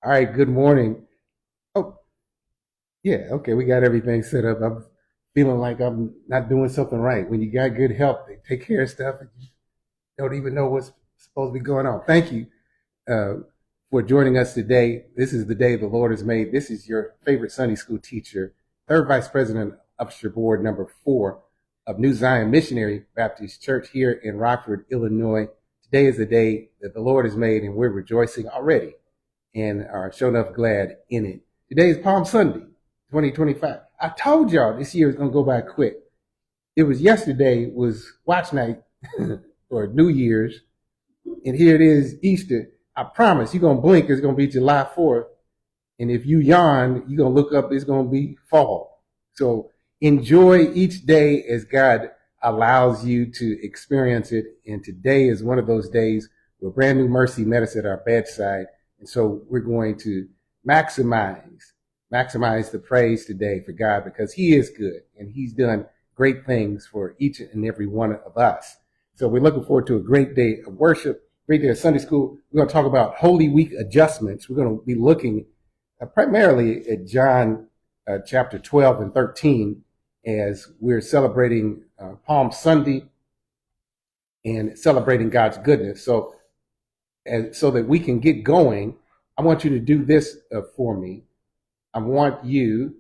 All right, good morning. Oh, yeah, okay, we got everything set up. I'm feeling like I'm not doing something right. When you got good help, they take care of stuff and you don't even know what's supposed to be going on. Thank you uh, for joining us today. This is the day the Lord has made. This is your favorite Sunday school teacher, third vice president of Upshur Board number 4 of New Zion Missionary Baptist Church here in Rockford, Illinois. Today is the day that the Lord has made, and we're rejoicing already and are sure enough glad in it. Today is Palm Sunday, 2025. I told y'all this year is going to go by quick. It was yesterday was watch night or New Year's, and here it is Easter. I promise you're going to blink, it's going to be July 4th. And if you yawn, you're going to look up, it's going to be fall. So enjoy each day as God allows you to experience it. And today is one of those days where brand new mercy met us at our bedside. And so we're going to maximize the praise today for God because he is good and he's done great things for each and every one of us. So we're looking forward to a great day of worship, great day of Sunday school. We're going to talk about Holy Week adjustments. We're going to be looking primarily at John chapter 12 and 13 as we're celebrating Palm Sunday and celebrating God's goodness. So that we can get going, I want you to do this for me. I want you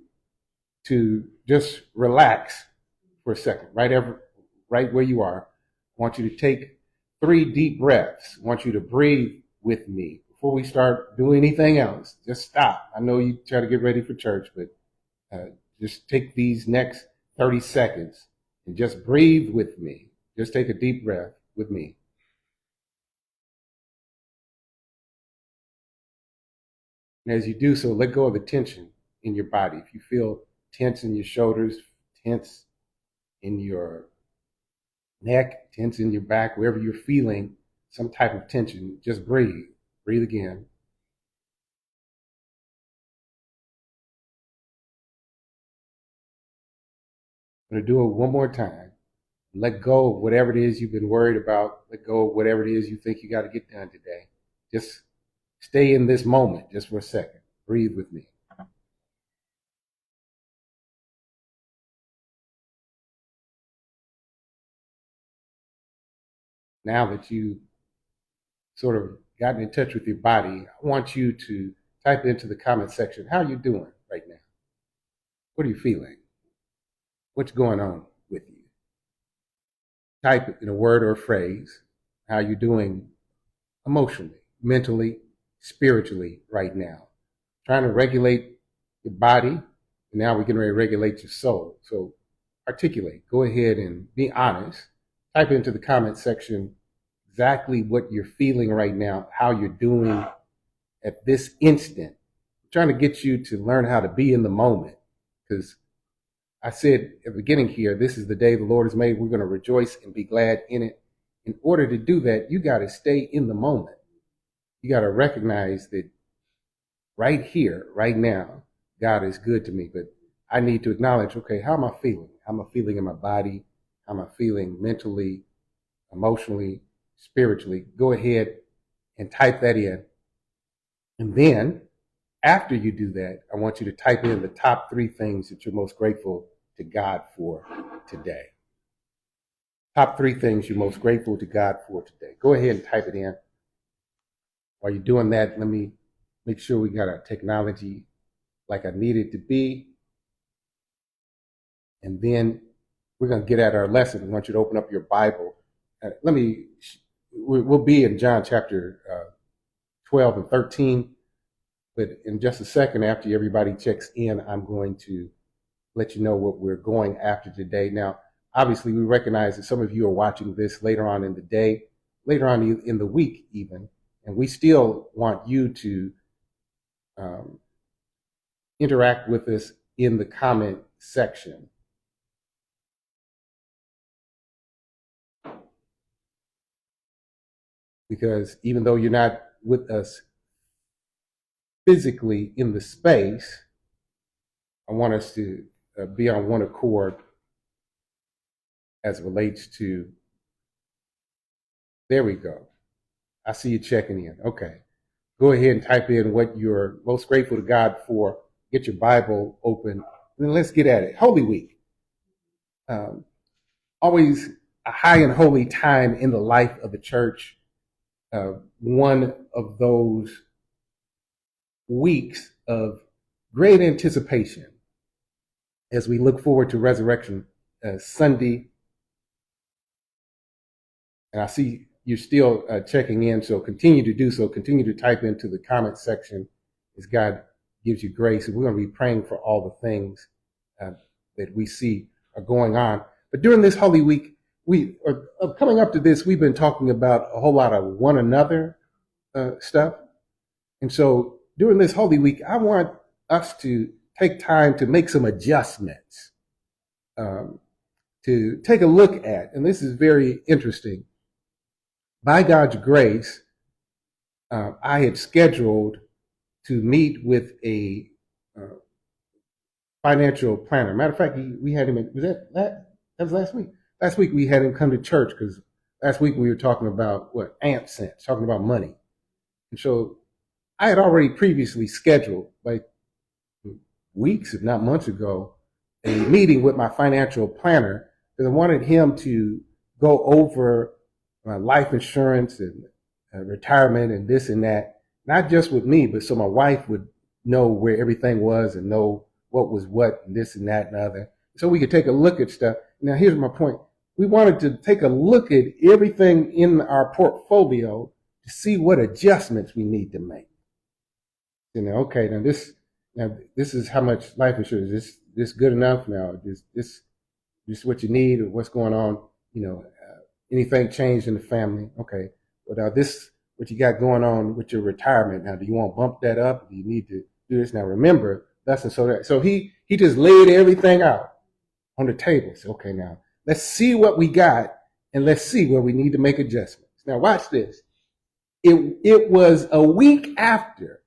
to just relax for a second, right where you are. I want you to take 3 deep breaths. I want you to breathe with me. Before we start doing anything else, just stop. I know you try to get ready for church, but just take these next 30 seconds and just breathe with me. Just take a deep breath with me. And as you do so, let go of the tension in your body. If you feel tense in your shoulders, tense in your neck, tense in your back, wherever you're feeling some type of tension, just breathe. Breathe again. I'm going to do it one more time. Let go of whatever it is you've been worried about. Let go of whatever it is you think you got to get done today. Just stay in this moment just for a second. Breathe with me. Now that you sort of gotten in touch with your body, I want you to type into the comment section, how are you doing right now? What are you feeling? What's going on with you? Type it in a word or a phrase, how are you doing emotionally, mentally, spiritually right now? Trying to regulate your body, and now we're getting ready to regulate your soul. So articulate, go ahead and be honest. Type into the comment section exactly what you're feeling right now, how you're doing at this instant. I'm trying to get you to learn how to be in the moment because I said at the beginning here, this is the day the Lord has made. We're going to rejoice and be glad in it. In order to do that, you got to stay in the moment. You got to recognize that right here, right now, God is good to me. But I need to acknowledge, okay, how am I feeling? How am I feeling in my body? How am I feeling mentally, emotionally, spiritually? Go ahead and type that in. And then after you do that, I want you to type in the top 3 things that you're most grateful to God for today. Top 3 things you're most grateful to God for today. Go ahead and type it in. While you're doing that, let me make sure we got our technology like I need it to be. And then we're going to get at our lesson. I want you to open up your Bible. We'll be in John chapter 12 and 13. But in just a second, after everybody checks in, I'm going to let you know what we're going after today. Now, obviously, we recognize that some of you are watching this later on in the day, later on in the week even, and we still want you to interact with us in the comment section. Because even though you're not with us physically in the space, I want us to be on one accord as it relates to, there we go. I see you checking in. Okay. go ahead and type in what you're most grateful to God for. Get your Bible open, and then let's get at it. Holy Week. Always a high and holy time in the life of the church. One of those weeks of great anticipation as we look forward to Resurrection Sunday. And I see you're still checking in, so continue to do so. Continue to type into the comment section as God gives you grace. And we're going to be praying for all the things that we see are going on. But during this Holy Week, we are coming up to this, we've been talking about a whole lot of one another stuff. And so during this Holy Week, I want us to take time to make some adjustments, to take a look at, and this is very interesting. By God's grace, I had scheduled to meet with a financial planner. Matter of fact, we had him. That was last week. Last week we had him come to church because last week we were talking about what Aunt sent, talking about money, and so I had already previously scheduled, like weeks, if not months ago, a meeting with my financial planner because I wanted him to go over my life insurance and retirement and this and that, not just with me, but so my wife would know where everything was and know what was what and this and that and other. So we could take a look at stuff. Now, here's my point. We wanted to take a look at everything in our portfolio to see what adjustments we need to make. You know, okay, now this is how much life insurance. Is this good enough now? This what you need or what's going on? You know, anything changed in the family? Okay, but now this what you got going on with your retirement now? Do you want to bump that up? Do you need to do this now? Remember, that's and so that. So he just laid everything out on the table. So okay, now let's see what we got and let's see where we need to make adjustments. Now watch this. It was a week after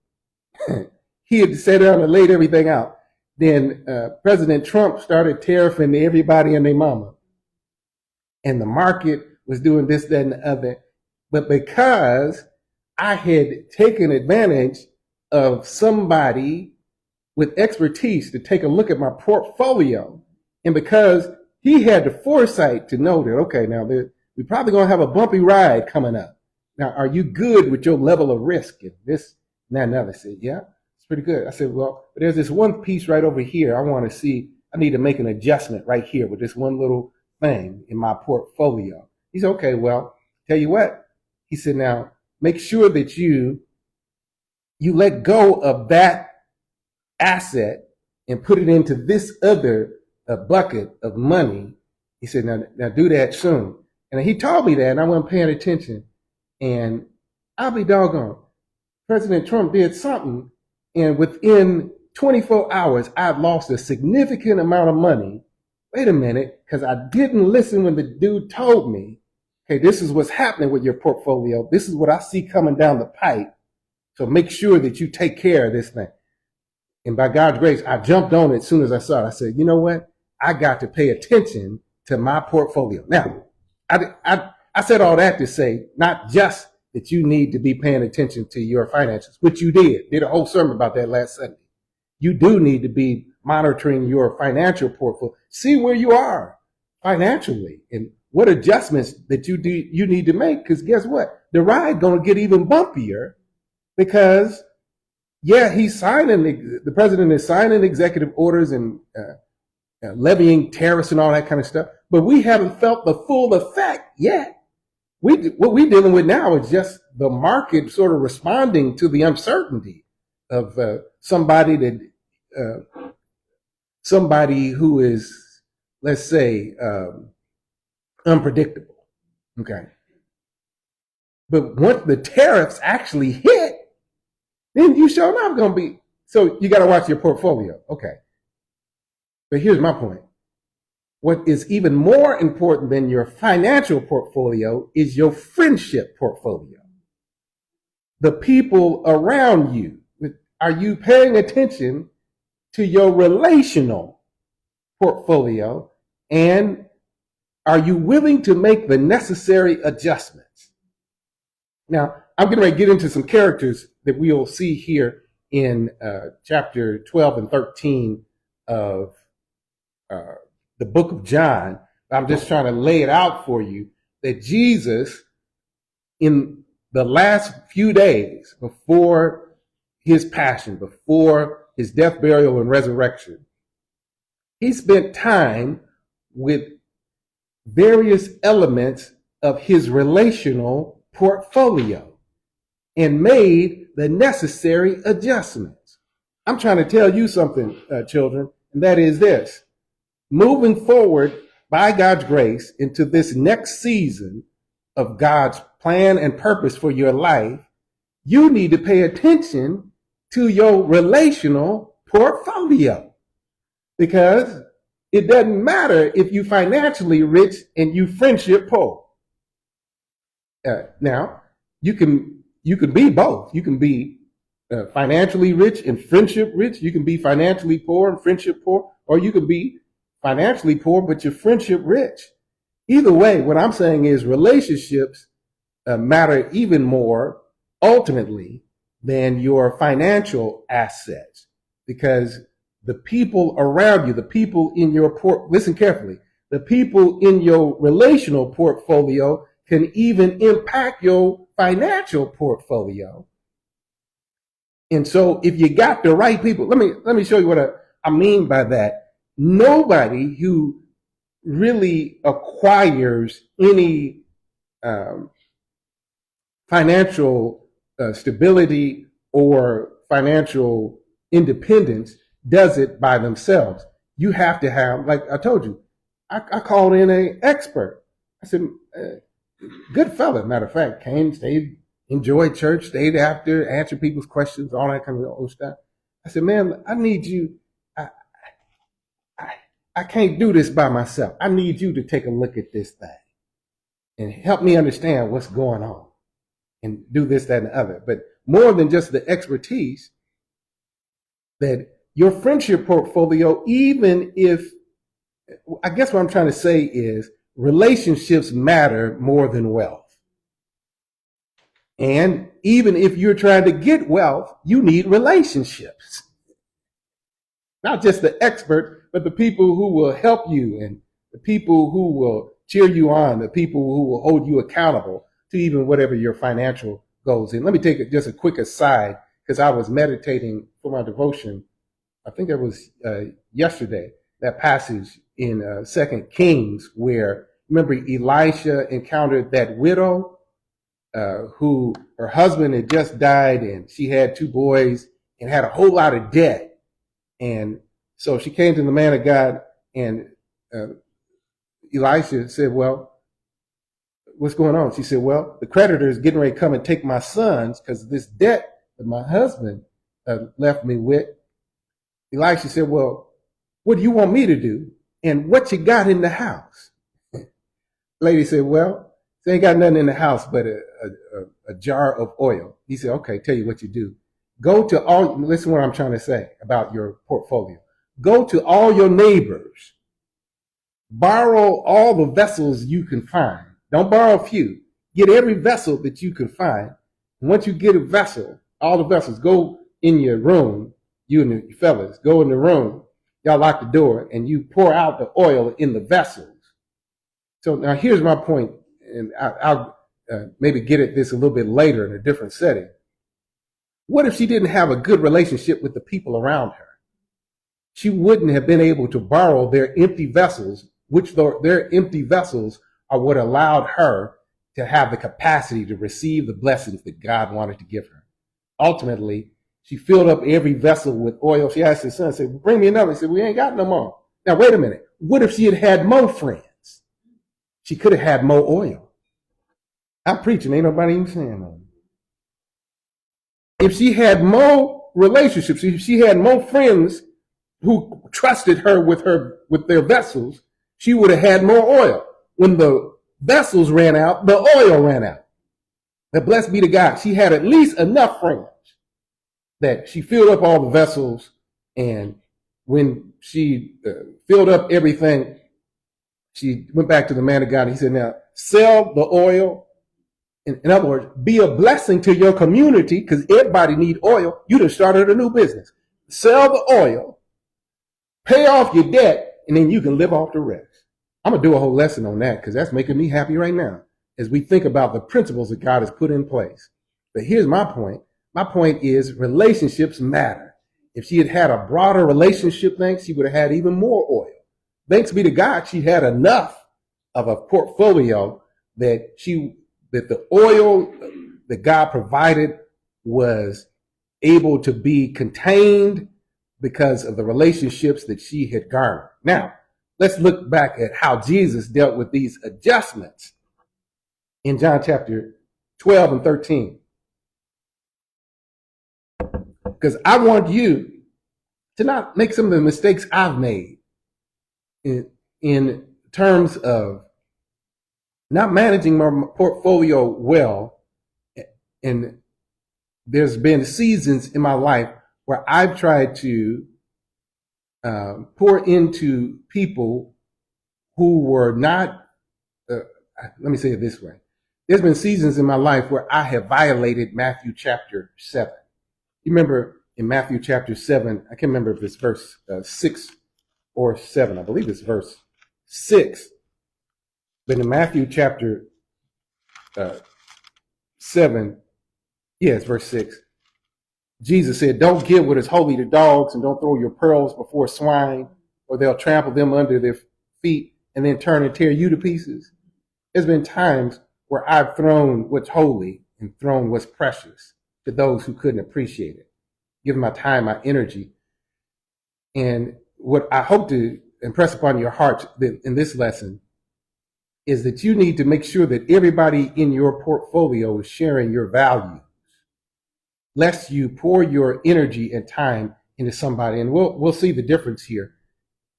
he had sat down and laid everything out. Then President Trump started tariffing everybody and their mama. And the market was doing this, that, and the other. But because I had taken advantage of somebody with expertise to take a look at my portfolio, and because he had the foresight to know that, okay, now we're probably going to have a bumpy ride coming up. Now, are you good with your level of risk and this and that and other? I said, yeah, it's pretty good. I said, well, but there's this one piece right over here. I want to see, I need to make an adjustment right here with this one little thing in my portfolio. He said, okay, well, tell you what. He said, now make sure that you let go of that asset and put it into this other bucket of money. He said, now do that soon. And he told me that and I wasn't paying attention. And I'll be doggone. President Trump did something. And within 24 hours, I've lost a significant amount of money. Wait a minute, because I didn't listen when the dude told me, hey, this is what's happening with your portfolio. This is what I see coming down the pipe. So make sure that you take care of this thing. And by God's grace, I jumped on it as soon as I saw it. I said, you know what? I got to pay attention to my portfolio. Now, I said all that to say, not just that you need to be paying attention to your finances, which you did a whole sermon about that last Sunday. You do need to be monitoring your financial portfolio. See where you are financially and what adjustments that you need to make. Because guess what? The ride going to get even bumpier because, yeah, the president is signing executive orders and levying tariffs and all that kind of stuff. But we haven't felt the full effect yet. What we're dealing with now is just the market sort of responding to the uncertainty of somebody who is, let's say, unpredictable. Okay. But once the tariffs actually hit, then you sure enough going to be, so you got to watch your portfolio. Okay. But here's my point. What is even more important than your financial portfolio is your friendship portfolio. The people around you. Are you paying attention to your relational portfolio? And are you willing to make the necessary adjustments? Now, I'm going to get into some characters that we'll see here in chapter 12 and 13 of the book of John. I'm just trying to lay it out for you that Jesus, in the last few days before his passion, before his death, burial, and resurrection, he spent time with various elements of his relational portfolio and made the necessary adjustments. I'm trying to tell you something, children, and that is this. Moving forward by God's grace into this next season of God's plan and purpose for your life, you need to pay attention to your relational portfolio, because it doesn't matter if you financially rich and you friendship poor. Now, you can be both. You can be financially rich and friendship rich. You can be financially poor and friendship poor, or you can be financially poor but you're friendship rich. Either way, what I'm saying is relationships matter even more ultimately than your financial assets, because the people around you, the people in your listen carefully, the people in your relational portfolio can even impact your financial portfolio. And so if you got the right people, let me show you what I mean by that. Nobody who really acquires any financial stability or financial independence does it by themselves. You have to have, like I told you, I called in an expert. I said, good fella, matter of fact, came, stayed, enjoyed church, stayed after, answered people's questions, all that kind of old stuff. I said, man, I need you. I can't do this by myself. I need you to take a look at this thing and help me understand what's going on and do this, that, and the other. But more than just the expertise, that your friendship portfolio, even if, I guess what I'm trying to say is relationships matter more than wealth. And even if you're trying to get wealth, you need relationships. Not just the expert, but the people who will help you and the people who will cheer you on, the people who will hold you accountable to even whatever your financial goals. And let me take just a quick aside, because I was meditating for my devotion. I think it was yesterday, that passage in 2 Kings where, remember, Elisha encountered that widow who her husband had just died and she had 2 boys and had a whole lot of debt. And so she came to the man of God, and Elisha said, well, what's going on? She said, well, the creditor is getting ready to come and take my sons because of this debt that my husband left me with. Elisha said, well, what do you want me to do? And what you got in the house? Lady said, well, they ain't got nothing in the house but a jar of oil. He said, okay, tell you what you do. Go to all, listen what I'm trying to say about your portfolio. Go to all your neighbors. Borrow all the vessels you can find. Don't borrow a few. Get every vessel that you can find. And once you get a vessel, all the vessels, go in your room, you and the fellas, go in the room, y'all lock the door, and you pour out the oil in the vessels. So now here's my point, and I'll maybe get at this a little bit later in a different setting. What if she didn't have a good relationship with the people around her? She wouldn't have been able to borrow their empty vessels, which their empty vessels are what allowed her to have the capacity to receive the blessings that God wanted to give her. Ultimately, she filled up every vessel with oil. She asked her son, said, bring me another. He said, we ain't got no more. Now, wait a minute. What if she had had more friends? She could have had more oil. I'm preaching. Ain't nobody even saying nothing. If she had more relationships, if she had more friends who trusted her with their vessels, she would have had more oil. When the vessels ran out, the oil ran out. But blessed be to God, she had at least enough friends that she filled up all the vessels, and when she filled up everything, she went back to the man of God and he said, now sell the oil In other words, be a blessing to your community because everybody need oil. You done started a new business. Sell the oil, pay off your debt, and then you can live off the rest. I'm going to do a whole lesson on that because that's making me happy right now as we think about the principles that God has put in place. But here's my point. My point is relationships matter. If she had had a broader relationship thing, she would have had even more oil. Thanks be to God, she had enough of a portfolio that the oil that God provided was able to be contained because of the relationships that she had garnered. Now, let's look back at how Jesus dealt with these adjustments in John chapter 12 and 13. Because I want you to not make some of the mistakes I've made in terms of not managing my portfolio well. And there's been seasons in my life where I've tried to pour into people who were not, let me say it this way. There's been seasons in my life where I have violated Matthew chapter 7. You remember in Matthew chapter 7, I can't remember if it's verse 6 or 7. I believe it's verse 6. But in Matthew chapter 7, it's verse 6. Jesus said, don't give what is holy to dogs and don't throw your pearls before swine or they'll trample them under their feet and then turn and tear you to pieces. There's been times where I've thrown what's holy and thrown what's precious to those who couldn't appreciate it, given my time, my energy. And what I hope to impress upon your hearts in this lesson is that you need to make sure that everybody in your portfolio is sharing your values, lest you pour your energy and time into somebody. And we'll see the difference here.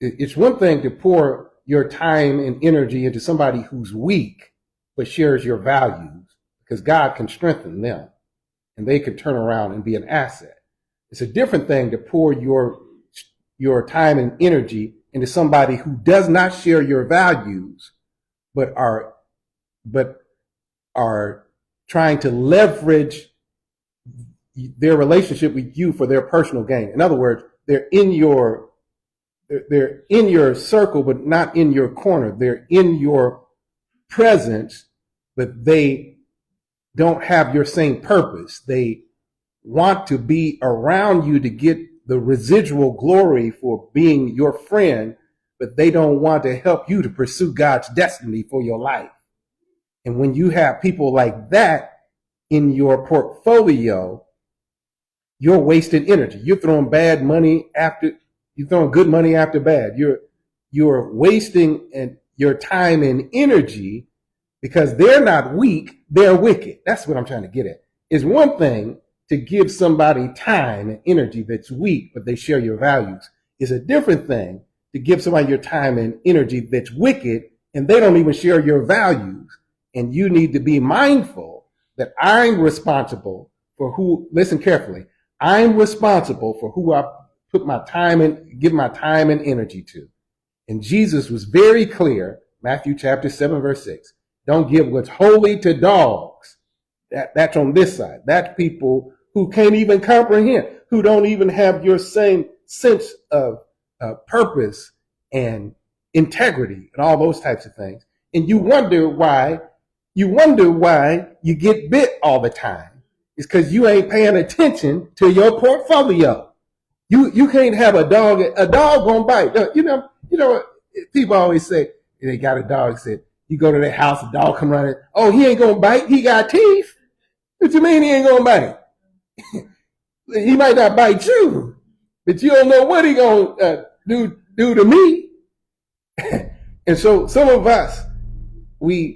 It's one thing to pour your time and energy into somebody who's weak, but shares your values, because God can strengthen them and they can turn around and be an asset. It's a different thing to pour your time and energy into somebody who does not share your values, but are trying to leverage their relationship with you for their personal gain. In other words, they're in your circle, but not in your corner. They're in your presence, but they don't have your same purpose. They want to be around you to get the residual glory for being your friend, but they don't want to help you to pursue God's destiny for your life. And when you have people like that in your portfolio, you're wasting energy. You're throwing good money after bad. You're wasting your time and energy because they're not weak, they're wicked. That's what I'm trying to get at. It's one thing to give somebody time and energy that's weak, but they share your values. It's a different thing to give somebody your time and energy that's wicked and they don't even share your values. And you need to be mindful that I'm responsible for listen carefully, I'm responsible for who I put my time and give my time and energy to. And Jesus was very clear, Matthew chapter 7, verse 6. Don't give what's holy to dogs. That's on this side. That's people who can't even comprehend, who don't even have your same sense of purpose and integrity and all those types of things. And you wonder why you get bit all the time. It's because you ain't paying attention to your portfolio. You can't have a dog gonna bite. You know, people always say, they got a dog, said, you go to their house, a dog come running, oh, he ain't gonna bite, he got teeth. What you mean he ain't gonna bite? He might not bite you, but you don't know what he gonna do to me. And so some of us, and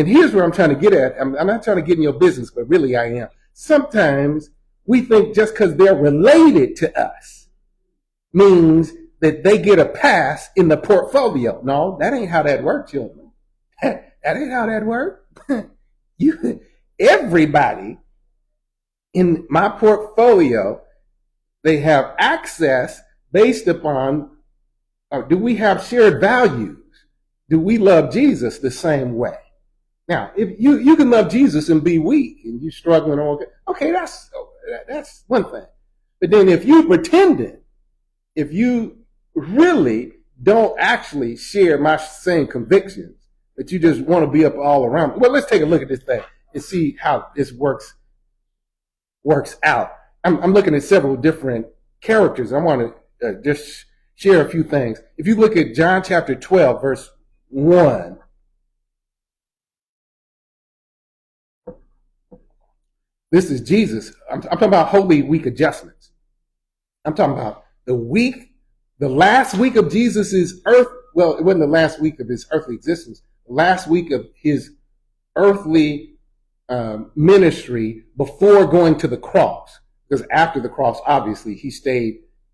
here's where I'm trying to get at. I'm not trying to get in your business, but really I am. Sometimes we think just because they're related to us means that they get a pass in the portfolio. No, that ain't how that works, children. That ain't how that works. Everybody in my portfolio, they have access based upon, do we have shared values? Do we love Jesus the same way? Now, if you can love Jesus and be weak and you're struggling, okay, that's one thing. But then if you pretending, if you really don't actually share my same convictions, but you just want to be up all around, well, let's take a look at this thing and see how this works out. I'm looking at several different characters. I want to just share a few things. If you look at John chapter 12, verse 1, this is Jesus. I'm talking about Holy Week adjustments. I'm talking about the last week of Jesus's earth. Well, it wasn't the last week of his earthly existence. The last week of his earthly ministry before going to the cross. Because after the cross, obviously, he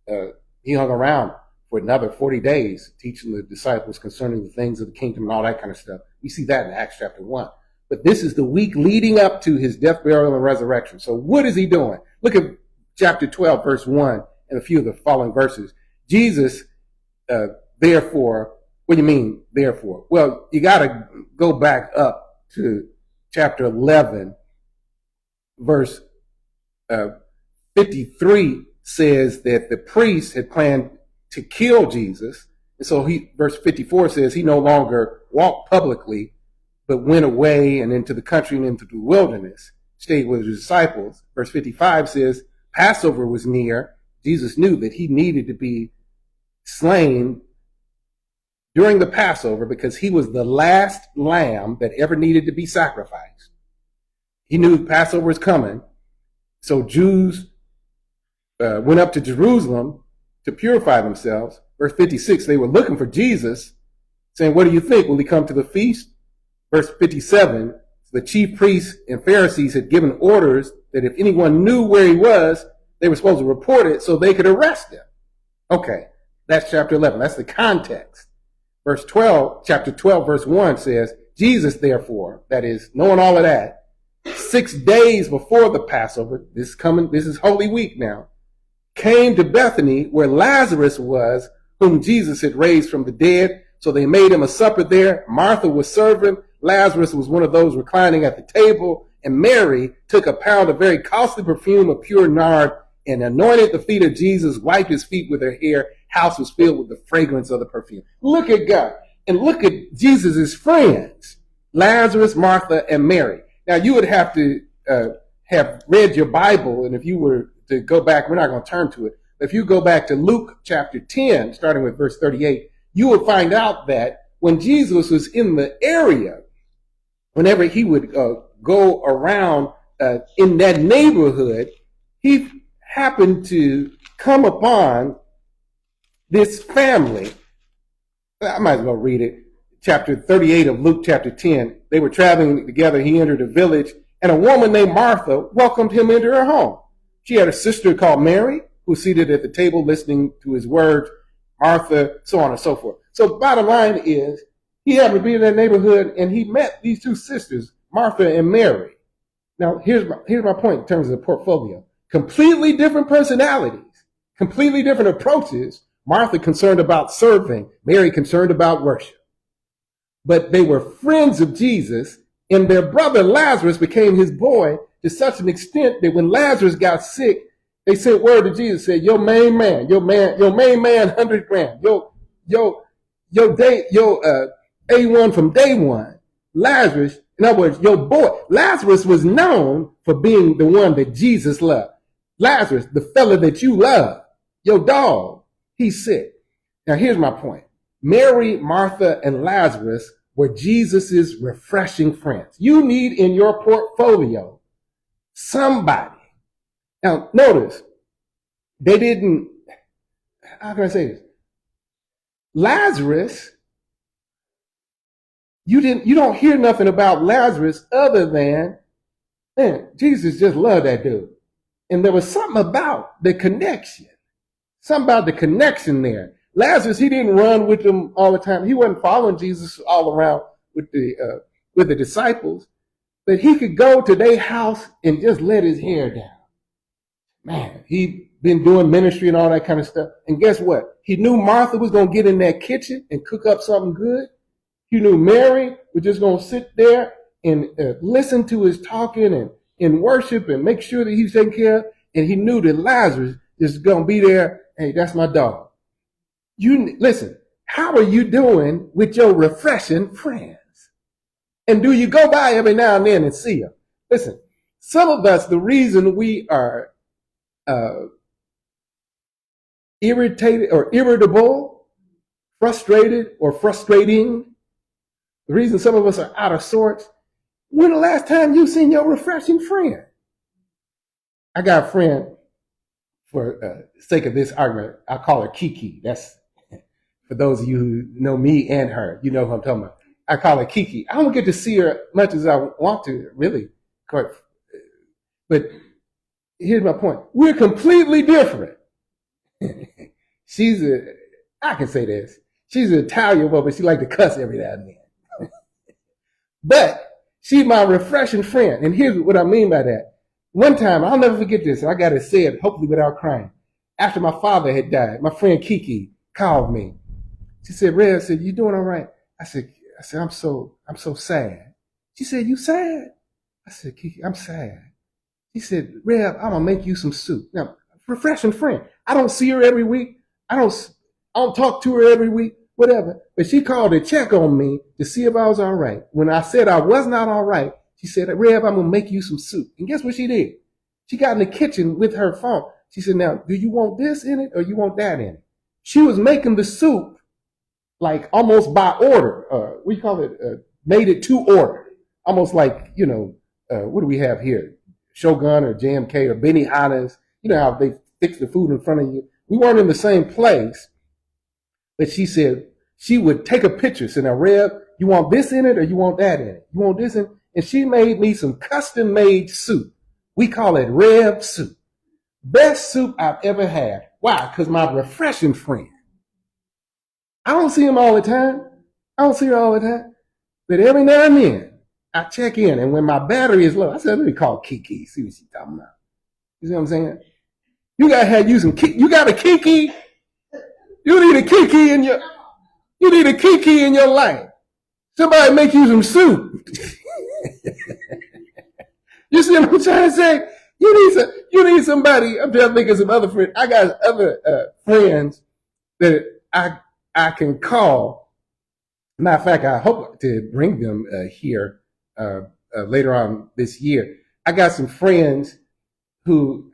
hung around for another 40 days teaching the disciples concerning the things of the kingdom and all that kind of stuff. We see that in Acts chapter 1. But this is the week leading up to his death, burial, and resurrection. So what is he doing? Look at chapter 12, verse 1, and a few of the following verses. Jesus, therefore, what do you mean, therefore? Well, you got to go back up to chapter 11, verse 53 says that the priest had planned to kill Jesus. And so verse 54 says he no longer walked publicly, but went away and into the country and into the wilderness, stayed with his disciples. Verse 55 says Passover was near. Jesus knew that he needed to be slain during the Passover because he was the last lamb that ever needed to be sacrificed. He knew Passover was coming. So Jews went up to Jerusalem to purify themselves. Verse 56, they were looking for Jesus, saying, what do you think? Will he come to the feast? Verse 57, the chief priests and Pharisees had given orders that if anyone knew where he was, they were supposed to report it so they could arrest him. Okay, that's chapter 11. That's the context. Verse 12, chapter 12, verse 1 says, Jesus, therefore, that is, knowing all of that, 6 days before the Passover, this is Holy Week now, came to Bethany where Lazarus was, whom Jesus had raised from the dead. So they made him a supper there. Martha was serving. Lazarus was one of those reclining at the table. And Mary took a pound of very costly perfume of pure nard and anointed the feet of Jesus, wiped his feet with her hair. House was filled with the fragrance of the perfume. Look at God. And look at Jesus' friends, Lazarus, Martha, and Mary. Now, you would have to have read your Bible, and if you were to go back, we're not going to turn to it, but if you go back to Luke chapter 10, starting with verse 38, you will find out that when Jesus was in the area, whenever he would go around in that neighborhood, he happened to come upon this family. I might as well read it. Chapter 38 of Luke chapter 10. They were traveling together. He entered a village, and a woman named Martha welcomed him into her home. She had a sister called Mary, who was seated at the table listening to his words. Martha, so on and so forth. So bottom line is, he happened to be in that neighborhood, and he met these two sisters, Martha and Mary. Now, here's my point in terms of the portfolio. Completely different personalities, completely different approaches. Martha concerned about serving, Mary concerned about worship. But they were friends of Jesus, and their brother Lazarus became his boy to such an extent that when Lazarus got sick, they sent word to Jesus, said, your main man, 100 grand, A1 from day one, Lazarus, in other words, your boy. Lazarus was known for being the one that Jesus loved. Lazarus, the fella that you love, your dog, he's sick. Now, here's my point. Mary, Martha, and Lazarus were Jesus's refreshing friends. You need in your portfolio somebody. Now, notice, they didn't, how can I say this? Lazarus, you don't hear nothing about Lazarus other than, man, Jesus just loved that dude. And there was something about the connection. Something about the connection there. Lazarus, he didn't run with them all the time. He wasn't following Jesus all around with the disciples. But he could go to their house and just let his hair down. Man, he'd been doing ministry and all that kind of stuff. And guess what? He knew Martha was going to get in that kitchen and cook up something good. He knew Mary was just going to sit there and listen to his talking and worship and make sure that he's taken care of. And he knew that Lazarus is going to be there. Hey, that's my dog. You listen, how are you doing with your refreshing friends? And do you go by every now and then and see them? Listen, some of us, the reason we are irritated or irritable, frustrated or frustrating, the reason some of us are out of sorts, when the last time you seen your refreshing friend? I got a friend, for the sake of this argument, I'll call her Kiki. That's for those of you who know me and her, you know who I'm talking about. I call her Kiki. I don't get to see her much as I want to, really. But here's my point. We're completely different. I can say this. She's an Italian woman, but she likes to cuss every now and then. But she's my refreshing friend. And here's what I mean by that. One time, I'll never forget this, and I got to say it, hopefully without crying. After my father had died, my friend Kiki called me. She said, Red, you doing all right? I said, I'm so sad. She said, you sad? I said, Kiki, I'm sad. She said, Rev, I'm gonna make you some soup. Now, refreshing friend. I don't see her every week. I don't talk to her every week, whatever. But she called to check on me to see if I was all right. When I said I was not all right, she said, Rev, I'm gonna make you some soup. And guess what she did? She got in the kitchen with her phone. She said, now, do you want this in it or you want that in it? She was making the soup like almost by order. We call it made it to order. Almost like, what do we have here? Shogun or JMK or Benihana's. You know how they fix the food in front of you. We weren't in the same place, but she said she would take a picture, say, now, Rev, you want this in it or you want that in it? You want this in it? And she made me some custom-made soup. We call it Rev soup. Best soup I've ever had. Why? Because my refreshing friend. I don't see him all the time. But every now and then, I check in. And when my battery is low, I said, let me call Kiki, see what she's talking about. You see what I'm saying? You got to have you some Kiki. You got a Kiki? You need a Kiki in your life. Somebody make you some soup. You see what I'm trying to say? You need somebody. I'm trying to think of some other friends. I got other friends that I can call. Matter of fact, I hope to bring them here later on this year. I got some friends who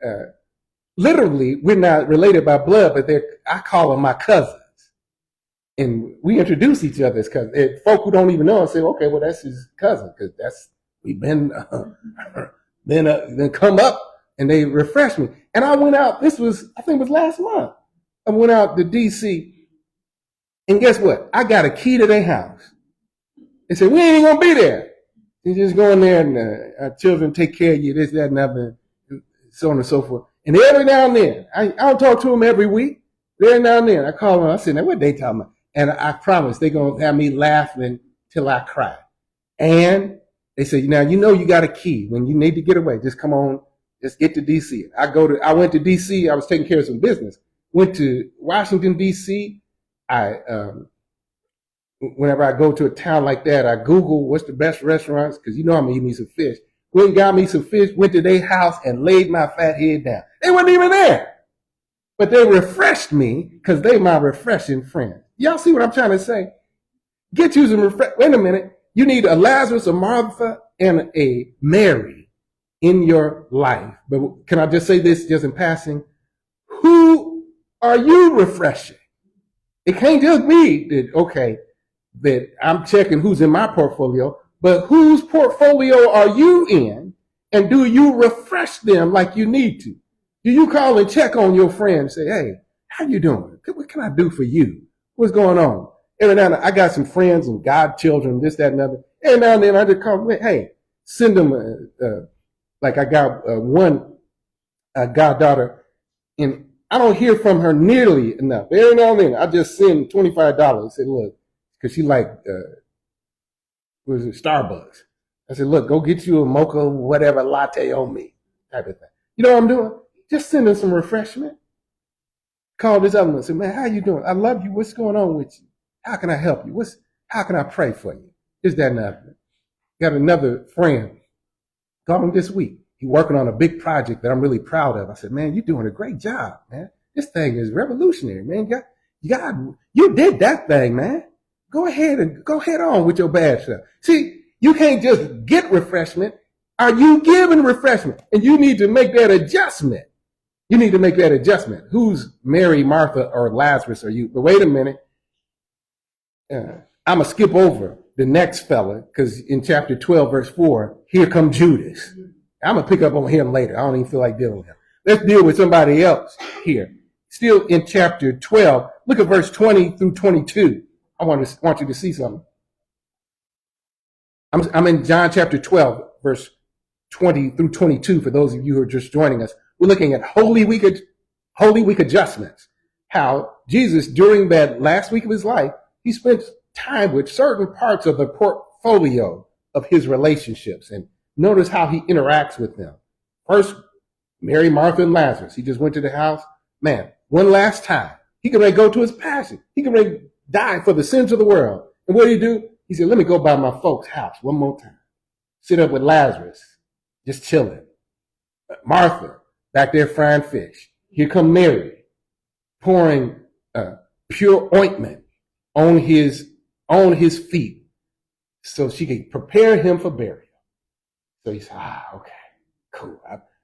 literally we're not related by blood, but I call them my cousins, and we introduce each other as cousins. Folk who don't even know and say, "Okay, well that's his cousin," because we've been then come up and they refreshed me. And I went out. I think it was last month. I went out to DC. And guess what? I got a key to their house. They said, we ain't going to be there. You just go in there and our children take care of you, this, that, and other, so on and so forth. And every now and then, I don't talk to them every week. Every now and then, I call them. I said, now what they talking about? And I promise they're going to have me laughing till I cry. And they said, now you know you got a key. When you need to get away, just come on, just get to D.C. I went to D.C. I was taking care of some business. Went to Washington, D.C., whenever I go to a town like that, I Google what's the best restaurants, because you know I'm going to eat me some fish. Went and got me some fish, went to their house and laid my fat head down. They weren't even there. But they refreshed me because they my refreshing friend. Y'all see what I'm trying to say? Get you some wait a minute. You need a Lazarus, a Martha, and a Mary in your life. But can I just say this just in passing? Who are you refreshing? It can't just be that I'm checking who's in my portfolio, but whose portfolio are you in, and do you refresh them like you need to? Do you call and check on your friend and say, hey, how you doing? What can I do for you? What's going on? Every now and then, I got some friends and godchildren, this, that, and other. Every now and then, I just call, hey, send them, like I got one goddaughter, and I don't hear from her nearly enough. Every now and then, I just send $25. Say, look, because she Starbucks. I said, look, go get you a mocha, whatever, latte on me, type of thing. You know what I'm doing? Just send her some refreshment. Call this other one and say, man, how you doing? I love you. What's going on with you? How can I help you? How can I pray for you? Is that nothing? Got another friend, called him this week. He's working on a big project that I'm really proud of. I said, man, you're doing a great job, man. This thing is revolutionary, man. You did that thing, man. Go ahead on with your bad stuff. See, you can't just get refreshment. Are you giving refreshment? And you need to make that adjustment. You need to make that adjustment. Who's Mary, Martha, or Lazarus are you? But wait a minute. I'm going to skip over the next fella because in chapter 12, verse 4, here comes Judas. I'm going to pick up on him later. I don't even feel like dealing with him. Let's deal with somebody else here. Still in chapter 12, look at verse 20 through 22. I want you to see something. I'm in John chapter 12, verse 20 through 22 for those of you who are just joining us. We're looking at Holy Week adjustments. How Jesus, during that last week of his life, he spent time with certain parts of the portfolio of his relationships. And notice how he interacts with them. First, Mary, Martha, and Lazarus. He just went to the house. Man, one last time. He could go to his passion. He could die for the sins of the world. And what did he do? He said, let me go by my folks' house one more time. Sit up with Lazarus, just chilling. Martha, back there frying fish. Here come Mary, pouring pure ointment on his feet so she could prepare him for burial. So he said, okay, cool.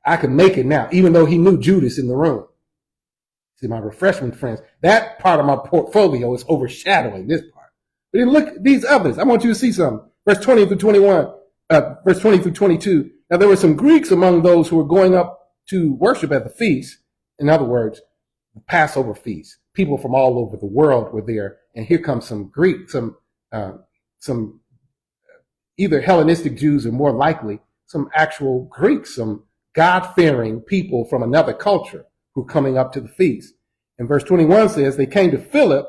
I can make it now, even though he knew Judas in the room. See, my refreshment friends, that part of my portfolio is overshadowing this part. But then look at these others. I want you to see something. Verse 20 through 21, verse 20 through 22. Now there were some Greeks among those who were going up to worship at the feast. In other words, the Passover feast. People from all over the world were there. And here comes some Greeks, some either Hellenistic Jews or more likely some actual Greeks, some God-fearing people from another culture who are coming up to the feast. And verse 21 says, they came to Philip,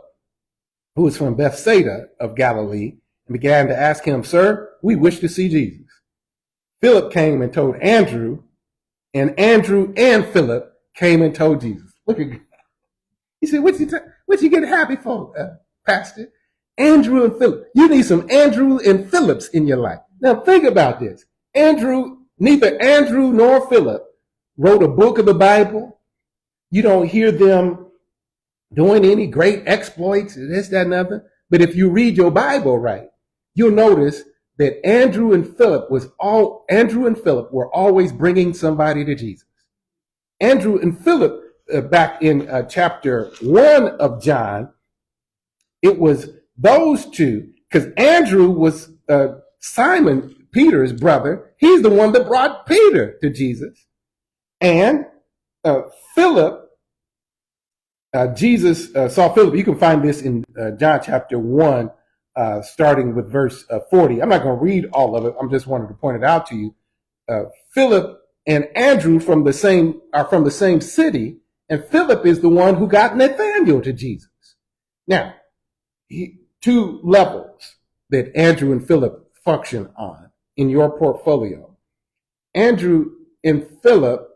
who was from Bethsaida of Galilee, and began to ask him, sir, we wish to see Jesus. Philip came and told Andrew, and Andrew and Philip came and told Jesus. Look at God. He said, what you get happy for, Pastor? Andrew and Philip. You need some Andrew and Philips in your life. Now think about this. Neither Andrew nor Philip wrote a book of the Bible. You don't hear them doing any great exploits, this, that, and other. But if you read your Bible right, you'll notice that Andrew and Philip were always bringing somebody to Jesus. Andrew and Philip, back in chapter 1 of John, it was those two, because Andrew was Simon Peter's brother. He's the one that brought Peter to Jesus. And Philip, Jesus saw Philip. You can find this in John chapter 1, starting with verse 40. I'm not going to read all of it. I'm just wanting to point it out to you. Philip and Andrew are from the same city, and Philip is the one who got Nathanael to Jesus. Now, two levels that Andrew and Philip function on in your portfolio. Andrew and Philip,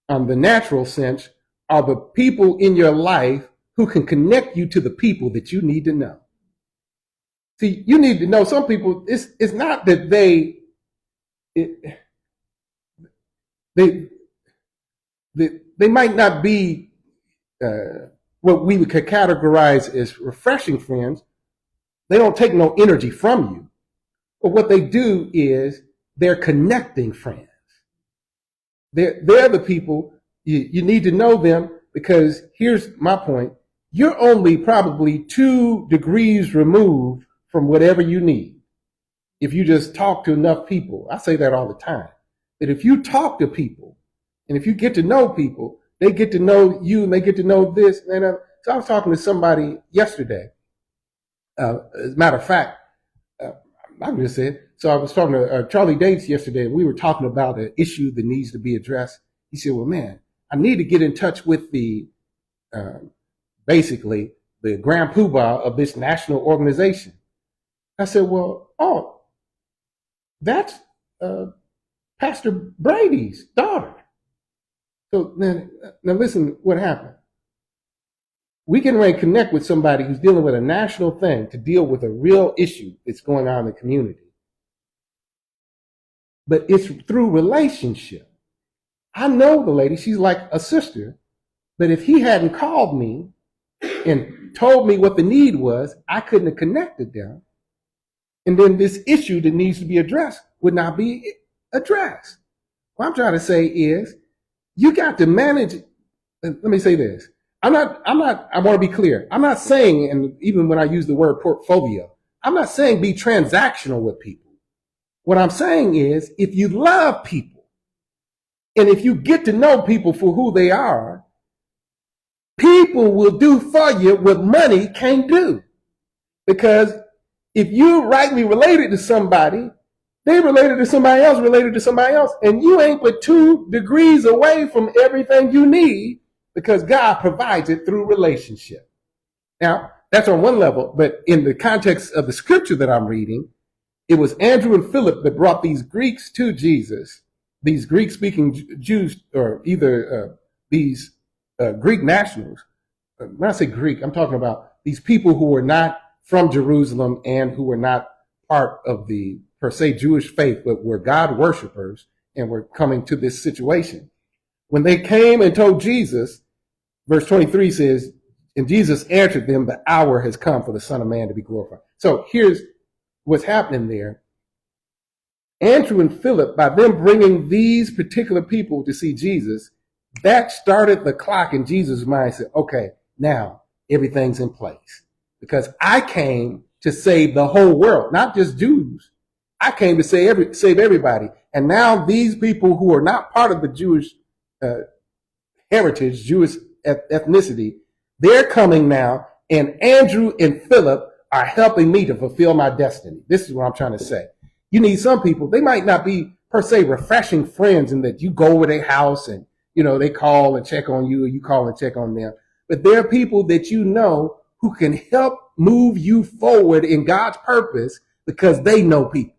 on the natural sense, are the people in your life who can connect you to the people that you need to know. See, you need to know some people, it's not that they might not be what we could categorize as refreshing friends. They don't take no energy from you. But what they do is they're connecting friends. They're the people, you need to know them, because here's my point. You're only probably 2 degrees removed from whatever you need. If you just talk to enough people, I say that all the time, that if you talk to people and if you get to know people, they get to know you and they get to know this. And so I was talking to somebody yesterday. As a matter of fact, I'm just saying, so I was talking to Charlie Dates yesterday, and we were talking about an issue that needs to be addressed. He said, well, man, I need to get in touch with basically the grand poobah of this national organization. I said, well, that's Pastor Brady's daughter. So now listen what happened. We can really connect with somebody who's dealing with a national thing to deal with a real issue that's going on in the community. but it's through relationship. I know the lady, she's like a sister, but if he hadn't called me and told me what the need was, I couldn't have connected them. And then this issue that needs to be addressed would not be addressed. What I'm trying to say is you got to manage. Let me say this. I want to be clear. I'm not saying, and even when I use the word portfolio, I'm not saying be transactional with people. What I'm saying is if you love people and if you get to know people for who they are, people will do for you what money can't do. Because if you're rightly related to somebody, they related to somebody else, and you ain't but 2 degrees away from everything you need because God provides it through relationship. Now, that's on one level, but in the context of the scripture that I'm reading, it was Andrew and Philip that brought these Greeks to Jesus, these Greek-speaking Jews, or either these Greek nationals. When I say Greek, I'm talking about these people who were not from Jerusalem and who were not part of the, per se, Jewish faith, but were God worshipers and were coming to this situation. When they came and told Jesus, verse 23 says, and Jesus answered them, the hour has come for the Son of Man to be glorified. So here's what's happening there. Andrew and Philip, by them bringing these particular people to see Jesus, that started the clock in Jesus' mind. Said, okay, now everything's in place. Because I came to save the whole world, not just Jews. I came to save everybody. And now these people who are not part of the Jewish heritage, Jewish ethnicity, they're coming now, and Andrew and Philip are helping me to fulfill my destiny. This is what I'm trying to say. You need some people, they might not be per se refreshing friends in that you go over their house and, you know, they call and check on you, or you call and check on them. But there are people that you know who can help move you forward in God's purpose because they know people.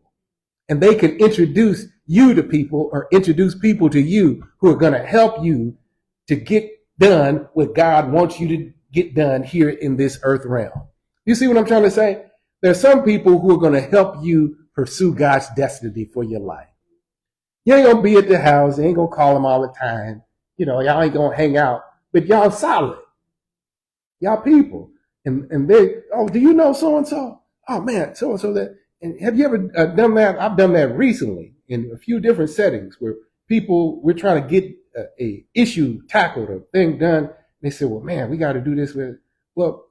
And they can introduce you to people or introduce people to you who are going to help you to get done what God wants you to get done here in this earth realm. You see what I'm trying to say? There are some people who are going to help you pursue God's destiny for your life. You ain't going to be at the house. You ain't going to call them all the time. You know, y'all ain't going to hang out. But y'all solid. Y'all people. And they, oh, do you know so-and-so? Oh, man, so-and-so that. And have you ever done that? I've done that recently in a few different settings where people, we're trying to get a issue tackled, a thing done. They say, well, man, we got to do this with, well,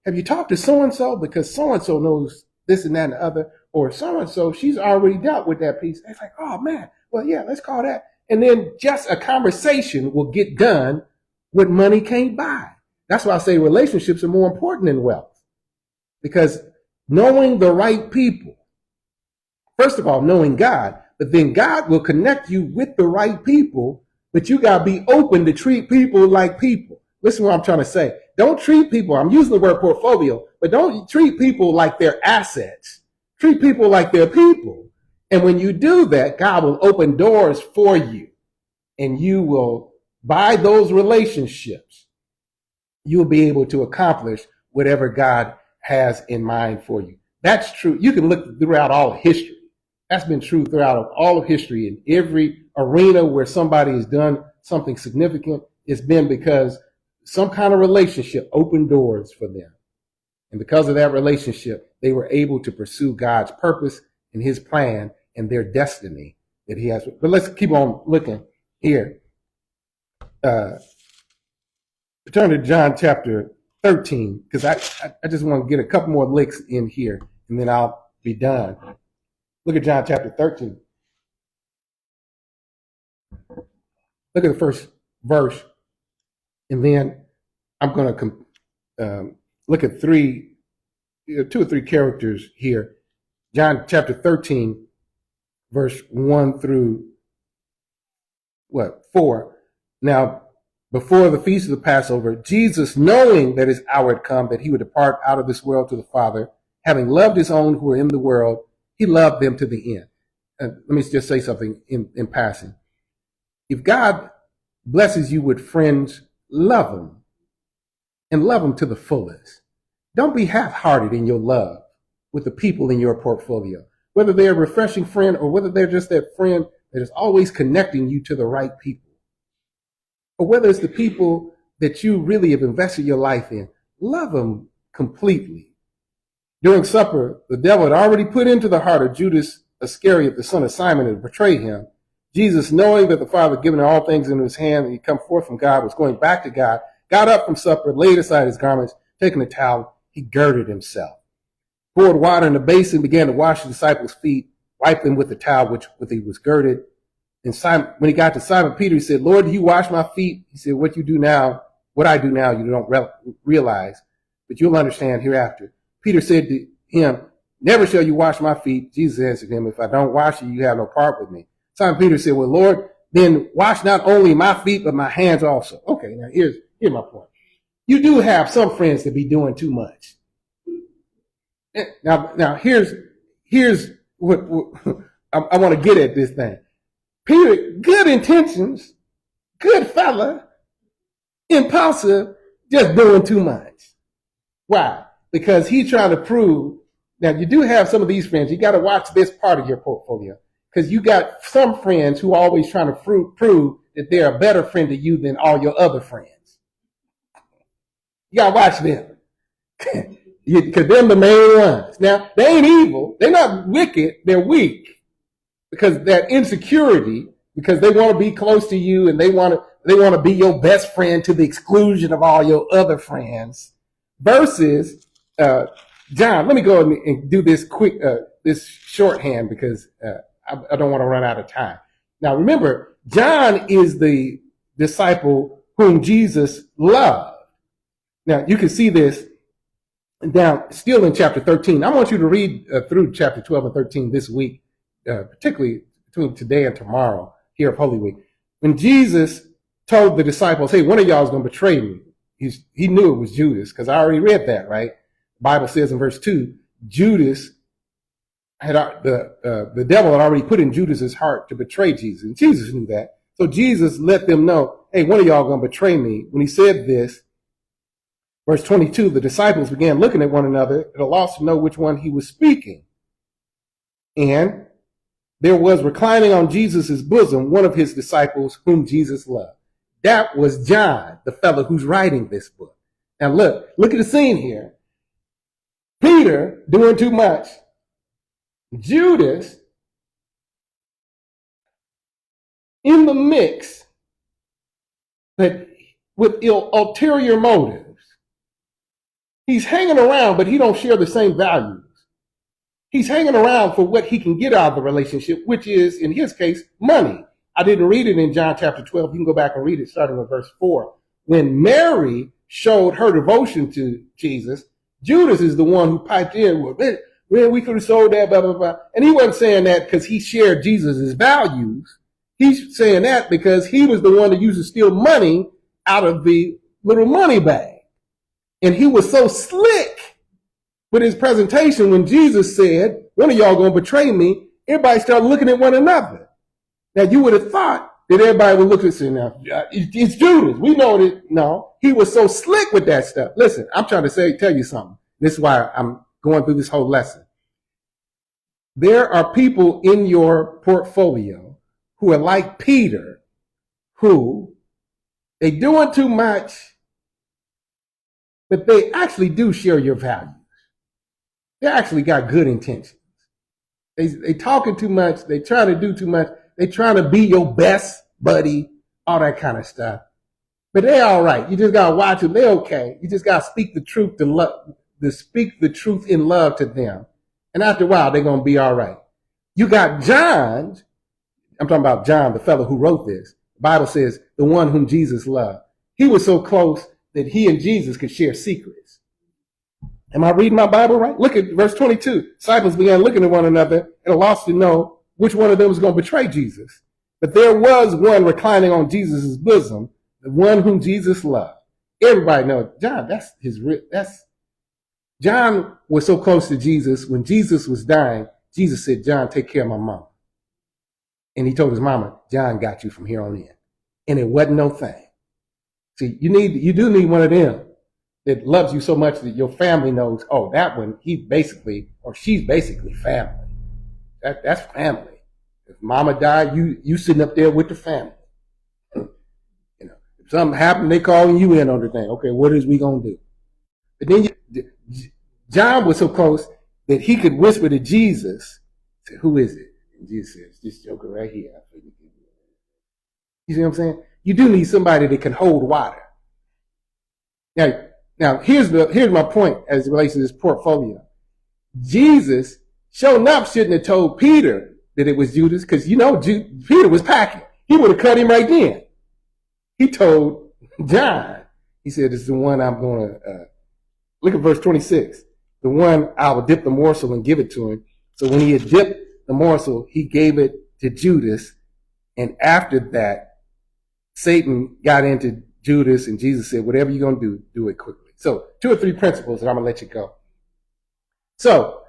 have you talked to so-and-so? Because so-and-so knows this and that and the other. Or so-and-so, she's already dealt with that piece. It's like, oh, man, well, yeah, let's call that. And then just a conversation will get done what money can't buy. That's why I say relationships are more important than wealth. Because knowing the right people, first of all, knowing God, but then God will connect you with the right people, but you got to be open to treat people like people. Listen to what I'm trying to say. Don't treat people, I'm using the word portfolio, but don't treat people like they're assets. Treat people like they're people. And when you do that, God will open doors for you, and you will, by those relationships, you'll be able to accomplish whatever God has in mind for you. That's true. You can look throughout all of history. That's been true throughout all of history. In every arena where somebody has done something significant, it's been because some kind of relationship opened doors for them. And because of that relationship, they were able to pursue God's purpose and his plan and their destiny that he has. But let's keep on looking here. Turn to John chapter 13, because I just want to get a couple more licks in here, and then I'll be done. Look at John chapter 13. Look at the first verse, and then I'm going to look at two or three characters here. John chapter 13, verse 1 through 4. Now, before the feast of the Passover, Jesus, knowing that his hour had come, that he would depart out of this world to the Father, having loved his own who were in the world, he loved them to the end. Let me just say something in passing. If God blesses you with friends, love them, and love them to the fullest. Don't be half-hearted in your love with the people in your portfolio. whether they're a refreshing friend or whether they're just that friend that is always connecting you to the right people, or whether it's the people that you really have invested your life in, love them completely. During supper, the devil had already put into the heart of Judas Iscariot, the son of Simon, to betray him. Jesus, knowing that the Father had given all things into his hand and he'd come forth from God, was going back to God, got up from supper, laid aside his garments, taking a towel, he girded himself, poured water in the basin, began to wash the disciples' feet, wiped them with the towel with he was girded. And Simon, when he got to Simon Peter, he said, Lord, do you wash my feet? He said, what I do now, you don't realize, but you'll understand hereafter. Peter said to him, never shall you wash my feet. Jesus answered him, if I don't wash you, you have no part with me. Simon Peter said, well, Lord, then wash not only my feet, but my hands also. Okay, now here's my point. You do have some friends that be doing too much. Now here's what I want to get at this thing. Peter, good intentions, good fella, impulsive, just doing too much. Why? Because he's trying to prove, now you do have some of these friends, you got to watch this part of your portfolio, because you got some friends who are always trying to prove that they're a better friend to you than all your other friends. You got to watch them, because they're the main ones. Now, they ain't evil, they're not wicked, they're weak, because that insecurity, because they want to be close to you and they want to be your best friend to the exclusion of all your other friends, versus John. Let me go and do this quick, this shorthand, because I don't want to run out of time. Now, remember, John is the disciple whom Jesus loved. Now, you can see this down still in chapter 13. I want you to read through chapter 12 and 13 this week, particularly between today and tomorrow here of Holy Week. When Jesus told the disciples, hey, one of y'all is going to betray me. He knew it was Judas, because I already read that, right? The Bible says in verse 2, Judas had the devil had already put in Judas's heart to betray Jesus, and Jesus knew that. So Jesus let them know, hey, one of y'all going to betray me. When he said this, verse 22, the disciples began looking at one another at a loss to know which one he was speaking. And there was reclining on Jesus' bosom one of his disciples whom Jesus loved. That was John, the fellow who's writing this book. Now look at the scene here. Peter doing too much. Judas in the mix, but with ulterior motives. He's hanging around, but he don't share the same values. He's hanging around for what he can get out of the relationship, which is, in his case, money. I didn't read it in John chapter 12. You can go back and read it starting with verse 4. When Mary showed her devotion to Jesus, Judas is the one who piped in, well, we could have sold that, blah, blah, blah. And he wasn't saying that because he shared Jesus' values. He's saying that because he was the one that used to steal money out of the little money bag. And he was so slick with his presentation when Jesus said, one of y'all going to betray me, everybody started looking at one another. Now, you would have thought that everybody would look and say, now, it's Judas. We know that. No, he was so slick with that stuff. Listen, I'm trying to tell you something. This is why I'm going through this whole lesson. There are people in your portfolio who are like Peter, who they doing too much, but they actually do share your values. They actually got good intentions. They talking too much. They trying to do too much. They trying to be your best buddy, all that kind of stuff. But they all right. You just got to watch them. They okay. You just got to speak the truth to speak the truth in love to them. And after a while, they're going to be all right. You got John. I'm talking about John, the fellow who wrote this. The Bible says the one whom Jesus loved. He was so close that he and Jesus could share secrets. Am I reading my Bible right? Look at verse 22. Disciples began looking at one another at a loss to know which one of them was going to betray Jesus. But there was one reclining on Jesus' bosom, the one whom Jesus loved. Everybody knows John. John was so close to Jesus. When Jesus was dying, Jesus said, John, take care of my mama. And he told his mama, John got you from here on in. And it wasn't no thing. See, you do need one of them that loves you so much that your family knows, oh, that one, he's basically, or she's basically family. That's family. If mama died, you sitting up there with the family. You know, if something happened, they calling you in on the thing. Okay, what is we gonna do? But then John was so close that he could whisper to Jesus, say, "Who is it?" And Jesus says, "This joker right here." You see what I'm saying? You do need somebody that can hold water. Now here's my point as it relates to this portfolio. Jesus, sure enough, shouldn't have told Peter that it was Judas, because Peter was packing. He would have cut him right then. He told John. He said, "It's the one I'm going to." Look at verse 26. The one I will dip the morsel and give it to him. So when he had dipped the morsel, he gave it to Judas. And after that, Satan got into Judas, and Jesus said, "Whatever you're going to do it quickly." So 2 or 3 principles, and I'm going to let you go. So,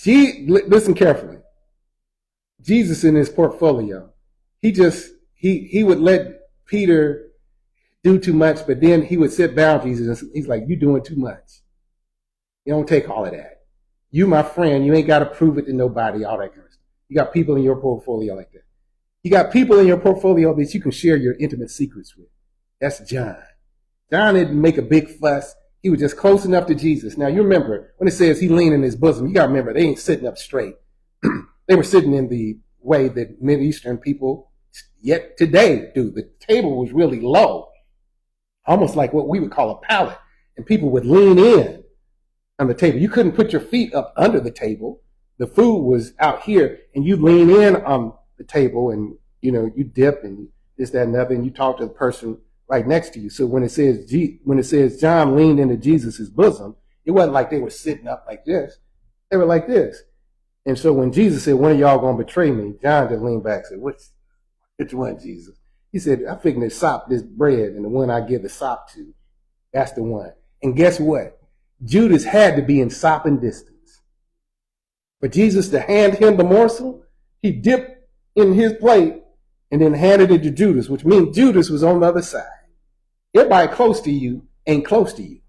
listen carefully. Jesus in his portfolio, he would let Peter do too much, but then he would set boundaries, and he's like, "You're doing too much. You don't take all of that. You, my friend, you ain't got to prove it to nobody, all that kind of stuff." You got people in your portfolio like that. You got people in your portfolio that you can share your intimate secrets with. That's John. John didn't make a big fuss. He was just close enough to Jesus. Now, you remember, when it says he leaned in his bosom, you got to remember, they ain't sitting up straight. They were sitting in the way that Mideastern people yet today do. The table was really low, almost like what we would call a pallet. And people would lean in on the table. You couldn't put your feet up under the table. The food was out here, and you lean in on the table, and you dip and this, that, and the other, and you talk to the person right next to you. So when it says John leaned into Jesus' bosom, it wasn't like they were sitting up like this. They were like this. And so when Jesus said, "One of y'all gonna betray me," John just leaned back and said, "Which one, Jesus?" He said, "I figured to sop this bread, and the one I give the sop to, that's the one." And guess what? Judas had to be in sopping distance. For Jesus to hand him the morsel, he dipped in his plate and then handed it to Judas, which means Judas was on the other side. Everybody close to you ain't close to you.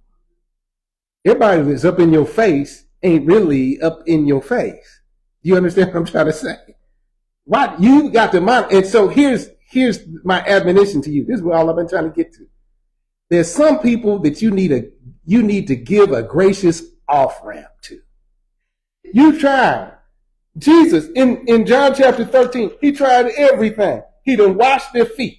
Everybody that's up in your face ain't really up in your face. Do you understand what I'm trying to say? What you got to mind. And so here's my admonition to you. This is what all I've been trying to get to. There's some people that you need to give a gracious off-ramp to. You tried. Jesus, in John chapter 13, he tried everything. He done washed their feet.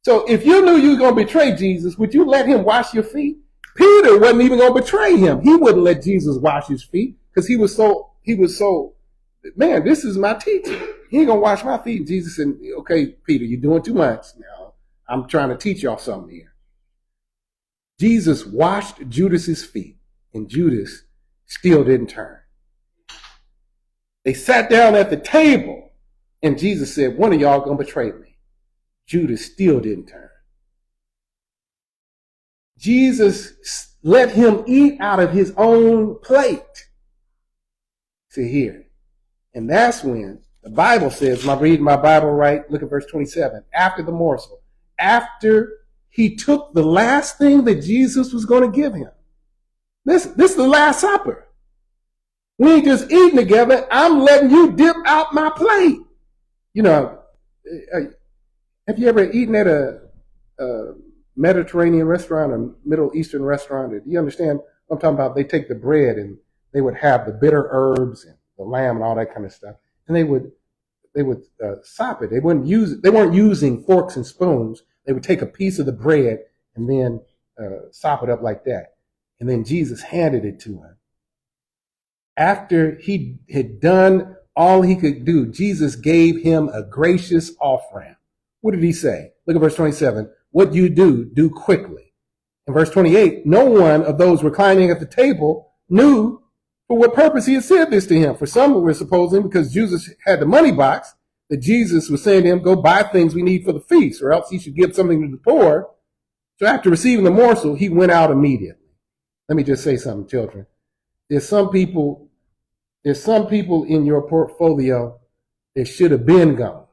So if you knew you were going to betray Jesus, would you let him wash your feet? Peter wasn't even going to betray him. He wouldn't let Jesus wash his feet because he was so, man, this is my teacher. He ain't going to wash my feet. And Jesus said, "Okay, Peter, you're doing too much now. I'm trying to teach y'all something here." Jesus washed Judas's feet, and Judas still didn't turn. They sat down at the table, and Jesus said, "One of y'all going to betray me." Judas still didn't turn. Jesus let him eat out of his own plate. See here. And that's when the Bible says, am I reading my Bible right? Look at verse 27. After the morsel, after he took the last thing that Jesus was going to give him. This is the Last Supper. We ain't just eating together. I'm letting you dip out my plate. Have you ever eaten at a Mediterranean restaurant or Middle Eastern restaurant? Do you understand what I'm talking about? They take the bread and they would have the bitter herbs and the lamb and all that kind of stuff, and they would sop it. They weren't using forks and spoons. They would take a piece of the bread and then sop it up like that. And then Jesus handed it to him. After he had done all he could do, Jesus gave him a gracious off-ramp. What did he say? Look at verse 27. What you do quickly. In verse 28, no one of those reclining at the table knew for what purpose he had said this to him. For some were supposing because Jesus had the money box that Jesus was saying to him, "Go buy things we need for the feast, or else he should give something to the poor." So after receiving the morsel, he went out immediately. Let me just say something, children. There's some people in your portfolio that should have been gone.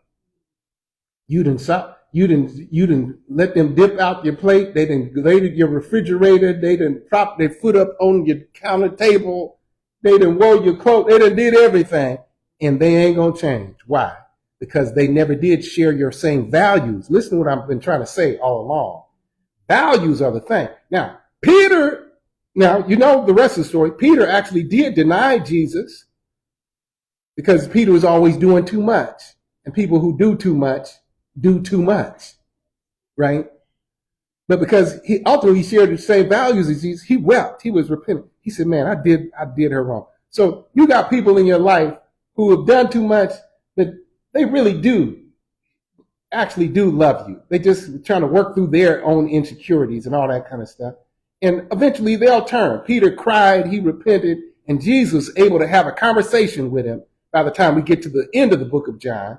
You didn't let them dip out your plate. They didn't raided your refrigerator. They didn't prop their foot up on your counter table. They done wore your clothes. They done did everything, and they ain't gonna change. Why? Because they never did share your same values. Listen to what I've been trying to say all along. Values are the thing. Now, Peter, you know the rest of the story. Peter actually did deny Jesus because Peter was always doing too much. And people who do too much, right? But because he ultimately shared the same values as Jesus, he wept. He was repentant. He said, man, I did her wrong. So you got people in your life who have done too much, but they really actually do love you. They just trying to work through their own insecurities and all that kind of stuff. And eventually they'll turn. Peter cried, he repented, and Jesus was able to have a conversation with him by the time we get to the end of the book of John,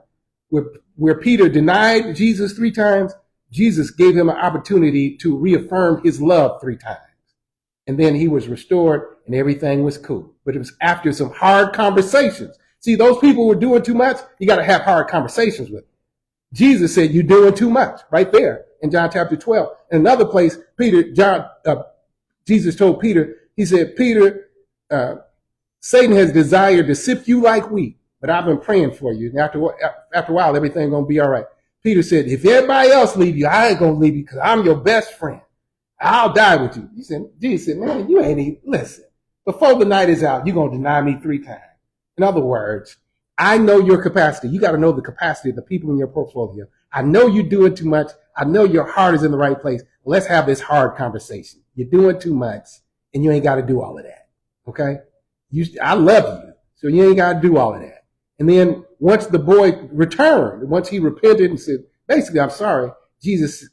where Peter denied Jesus 3 times. Jesus gave him an opportunity to reaffirm his love 3 times. And then he was restored and everything was cool. But it was after some hard conversations. See, those people who were doing too much, you got to have hard conversations with them. Jesus said, you're doing too much, right there in John chapter 12. In another place, Jesus told Peter, he said, Peter, Satan has desired to sift you like wheat, but I've been praying for you. And after a while, everything's going to be all right. Peter said, if everybody else leave you, I ain't going to leave you because I'm your best friend. I'll die with you. Jesus said, man, you ain't even, listen, before the night is out, you're going to deny me 3 times. In other words, I know your capacity. You got to know the capacity of the people in your portfolio. I know you're doing too much. I know your heart is in the right place. Let's have this hard conversation. You're doing too much, and you ain't got to do all of that. Okay? I love you, so you ain't got to do all of that. And then once the boy returned, once he repented and said, basically, I'm sorry, Jesus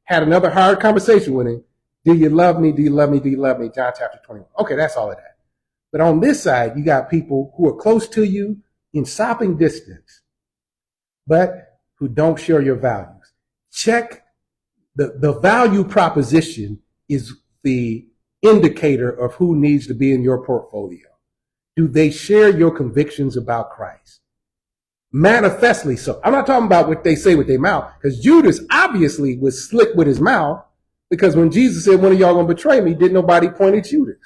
had another hard conversation with him. Do you love me? Do you love me? Do you love me? John chapter 21. Okay, that's all of that. But on this side, you got people who are close to you in stopping distance, but who don't share your values. Check the value proposition is the indicator of who needs to be in your portfolio. Do they share your convictions about Christ? Manifestly so. I'm not talking about what they say with their mouth, because Judas obviously was slick with his mouth, because when Jesus said, one of y'all gonna betray me, didn't nobody point at Judas.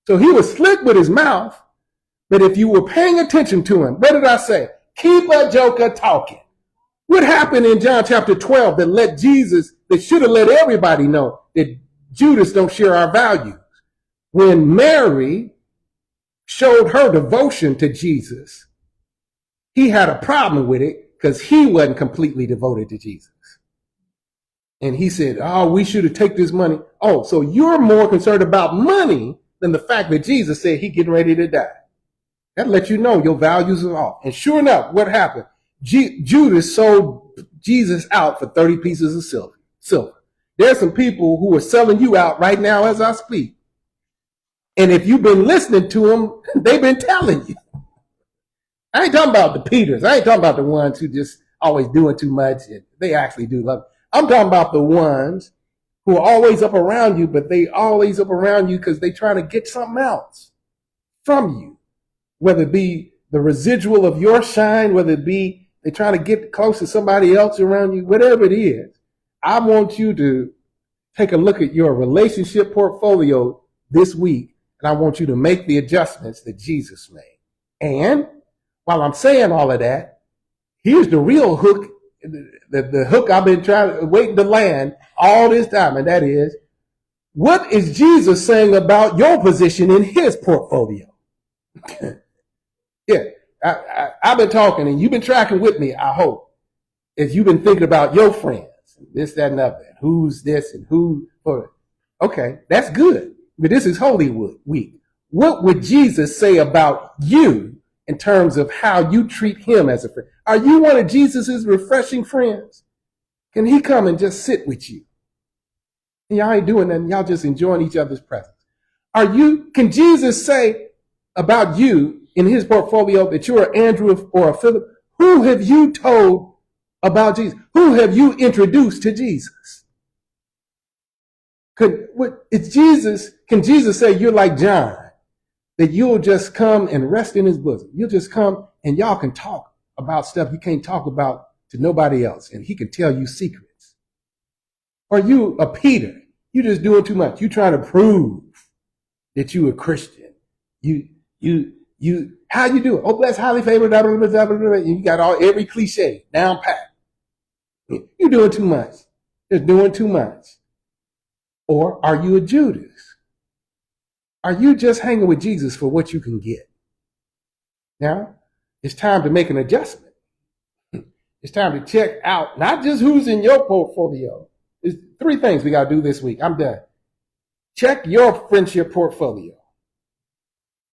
So he was slick with his mouth, but if you were paying attention to him, what did I say? Keep a joker talking. What happened in John chapter 12 that should have let everybody know that Judas don't share our values? When Mary showed her devotion to Jesus, he had a problem with it because he wasn't completely devoted to Jesus. And he said, oh, we should have taken this money. Oh, so you're more concerned about money than the fact that Jesus said he's getting ready to die. That lets you know your values are off. And sure enough, what happened? Judas sold Jesus out for 30 pieces of silver. There's some people who are selling you out right now as I speak. And if you've been listening to them, they've been telling you. I ain't talking about the Peters. I ain't talking about the ones who just always doing too much. And they actually do love it. I'm talking about the ones who are always up around you, but they always up around you because they trying to get something else from you. Whether it be the residual of your shine, whether it be they trying to get close to somebody else around you, whatever it is. I want you to take a look at your relationship portfolio this week, and I want you to make the adjustments that Jesus made. And while I'm saying all of that, here's the real hook, the hook I've been waiting to land all this time, and that is, what is Jesus saying about your position in his portfolio? Yeah, I've been talking, and you've been tracking with me, I hope, as you've been thinking about your friends, this, that, and other, and who's this and who. Okay, that's good, but this is Holy Week. What would Jesus say about you in terms of how you treat him as a friend? Are you one of Jesus's refreshing friends? Can he come and just sit with you? And y'all ain't doing nothing, y'all just enjoying each other's presence. Can Jesus say about you in his portfolio that you're an Andrew or a Philip? Who have you told about Jesus? Who have you introduced to Jesus? Can Jesus say you're like John, that you'll just come and rest in his bosom? You'll just come and y'all can talk about stuff you can't talk about to nobody else, and he can tell you secrets. Or you a Peter, you just doing too much. You trying to prove that you a Christian. How you doing? Oh, blessed, highly favored, blah, blah, blah, blah, blah, blah. You got every cliche down pat. You're doing too much. You're doing too much. Or are you a Judas? Are you just hanging with Jesus for what you can get? Now, it's time to make an adjustment. It's time to check out not just who's in your portfolio. There's 3 things we got to do this week. I'm done. Check your friendship portfolio.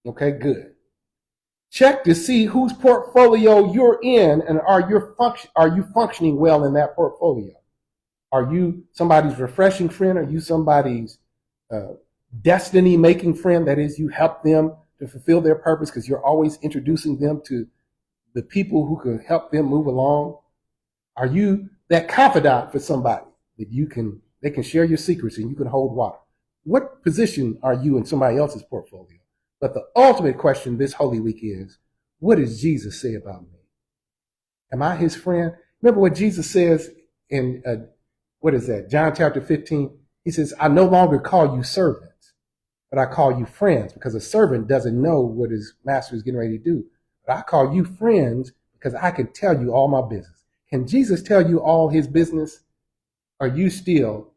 Okay, good. Check to see whose portfolio you're in, and are you functioning well in that portfolio? Are you somebody's refreshing friend? Are you somebody's destiny-making friend? That is, you help them to fulfill their purpose because you're always introducing them to the people who can help them move along. Are you that confidant for somebody that they can share your secrets and you can hold water? What position are you in somebody else's portfolio? But the ultimate question this Holy Week is, what does Jesus say about me? Am I his friend? Remember what Jesus says in, John chapter 15? He says, I no longer call you servants, but I call you friends, because a servant doesn't know what his master is getting ready to do. But I call you friends because I can tell you all my business. Can Jesus tell you all his business? Are you still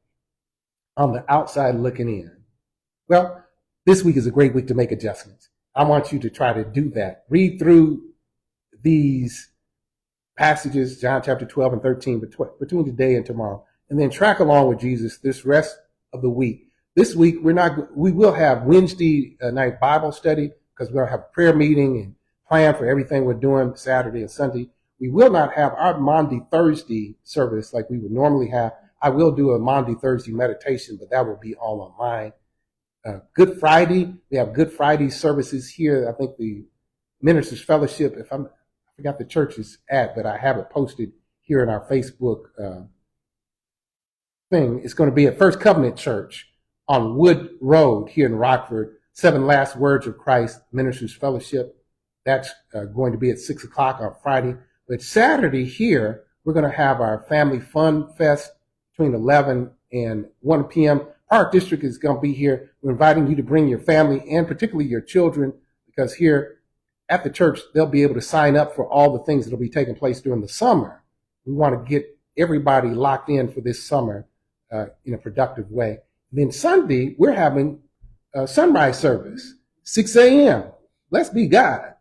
on the outside looking in? Well, this week is a great week to make adjustments. I want you to try to do that. Read through these passages, John chapter 12 and 13, between today and tomorrow, and then track along with Jesus this rest of the week. This week, we will have Wednesday night Bible study because we're going to have a prayer meeting and plan for everything we're doing Saturday and Sunday. We will not have our Maundy Thursday service like we would normally have. I will do a Maundy Thursday meditation, but that will be all online. Good Friday, we have Good Friday services here. I think the Ministers Fellowship, I forgot the church's at, but I have it posted here in our Facebook thing. It's going to be at First Covenant Church on Wood Road here in Rockford. 7 Last Words of Christ Ministers Fellowship. That's going to be at 6 o'clock on Friday. But Saturday here, we're going to have our Family Fun Fest between 11 and 1 p.m. Park District is going to be here. We're inviting you to bring your family and particularly your children, because here at the church, they'll be able to sign up for all the things that will be taking place during the summer. We want to get everybody locked in for this summer in a productive way. And then Sunday, we're having a sunrise service, 6 a.m. Let's be God.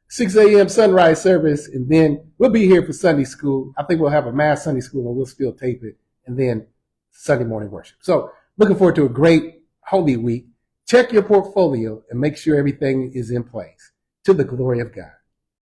6 a.m. sunrise service, and then we'll be here for Sunday school. I think we'll have a mass Sunday school, and we'll still tape it, and then Sunday morning worship. So looking forward to a great Holy Week. Check your portfolio and make sure everything is in place to the glory of God.